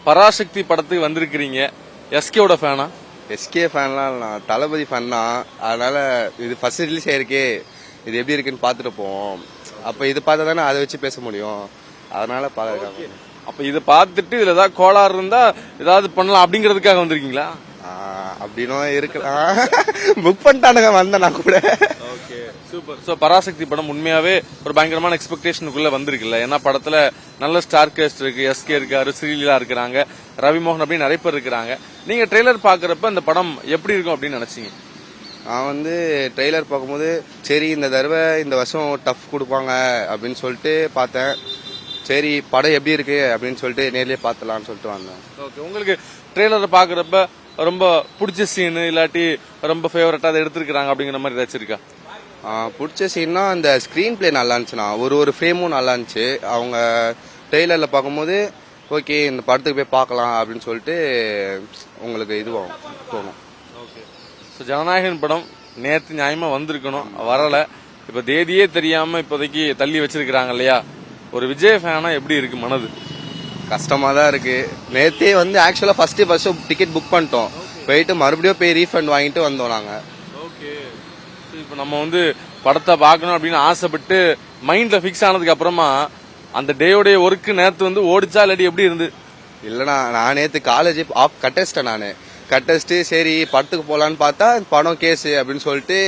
பராசக்தி படத்துக்கு வந்திருக்கிறீங்க. எஸ்கேவோட ஃபேனா? எஸ்கே ஃபேன்லாம் நான் தளபதி ஃபேன் தான். அதனால இது ஃபர்ஸ்ட் ரிலீஸ் ஆயிருக்கு, இது எப்படி இருக்குன்னு பார்த்துட்டு போவோம். அப்ப இது பார்த்தா தானே அதை வச்சு பேச முடியும். அதனால பாக்க. அப்ப இதை பார்த்துட்டு இதுல ஏதாவது கோளாறு இருந்தா ஏதாவது பண்ணலாம் அப்படிங்கறதுக்காக வந்திருக்கீங்களா? அப்படின்னும் இருக்கலாம். புக் பண்ணிட்டானுங்க வந்தேன் நான் கூட. சூப்பர். சோ பராசக்தி படம் உண்மையாவே ஒரு பயங்கரமான எக்ஸ்பெக்டேஷனுக்குள்ள வந்திருக்குல்ல. ஏன்னா படத்துல நல்ல ஸ்டார் காஸ்ட் இருக்கு, எஸ்கே இருக்காரு, ஸ்ரீலீலா இருக்கிறாங்க, ரவிமோகன் அப்படின்னு நிறைய பேர் இருக்கிறாங்க. நீங்க ட்ரெய்லர் பாக்குறப்ப இந்த படம் எப்படி இருக்கும் அப்படின்னு நினைச்சீங்க? நான் வந்து ட்ரெய்லர் பார்க்கும்போது சரி இந்த தடவை இந்த வருஷம் டஃப் கொடுப்பாங்க அப்படின்னு சொல்லிட்டு பார்த்தேன். சரி படம் எப்படி இருக்கு அப்படின்னு சொல்லிட்டு நேர்லயே பார்த்தலாம்னு சொல்லிட்டு வந்தேன். ஓகே. உங்களுக்கு ட்ரெய்லரை பாக்குறப்ப ரொம்ப பிடிச்ச சீனு இல்லாட்டி ரொம்ப ஃபேவரட்டா அதை எடுத்திருக்காங்க அப்படிங்கிற மாதிரி ஏதாச்சும் இருக்கா? பிடிச்ச சீன்னா அந்த ஸ்கிரீன் பிளே நல்லா இருந்துச்சுண்ணா. ஒரு ஃப்ரேமும் நல்லா இருந்துச்சு. அவங்க ட்ரெய்லர்ல பார்க்கும்போது ஓகே இந்த படத்துக்கு போய் பார்க்கலாம் அப்படின்னு சொல்லிட்டு உங்களுக்கு இதுவாகும் தோணும். ஓகே. ஸோ ஜனநாயகன் படம் நேற்று நியாயமா வந்திருக்கணும், வரல. இப்ப தேதியே தெரியாம இப்போதைக்கு தள்ளி வச்சிருக்கிறாங்க இல்லையா? ஒரு விஜய் ஃபேனா எப்படி இருக்கு மனது? கஷ்டமா தான் இருக்கு. நேத்தே வந்து ஆக்சுவலா ஃபர்ஸ்ட் டிக்கெட் புக் பண்ணிட்டோம். போயிட்டு மறுபடியும் போய் ரீஃபண்ட் வாங்கிட்டு வந்தோம் நாங்க. ஓகே. இப்ப நம்ம வந்து படத்தை பார்க்கணும் அப்படின்னு ஆசைப்பட்டு மைண்ட்ல பிக்ஸ் ஆனதுக்கு அப்புறமா அந்த டேயோடைய ஒர்க் நேத்து வந்து ஓடிச்சா இல்லாட்டி எப்படி இருந்து? இல்லனா நான் நேத்து காலேஜ் கட்டச்சிட்டேன். நானு கட்டச்சிட்டு சரி படத்துக்கு போலான்னு பார்த்தா படம் கேஸ் அப்படின்னு சொல்லிட்டு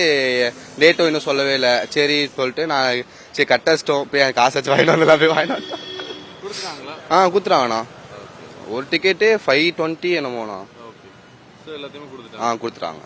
டேட்டும் இன்னும் சொல்லவே இல்லை. சரி சொல்லிட்டு நான் சரி கட்டச்சிட்டோம் போய் காசு வச்சு வாங்கிட்டு வந்து போய் வாங்கிட்டு குடுத்துறாங்கண்ணா. ஒரு டிக்கெட்டு 520 என்னமோண்ணா. எல்லாத்தையுமே கொடுத்துட்டாங்க.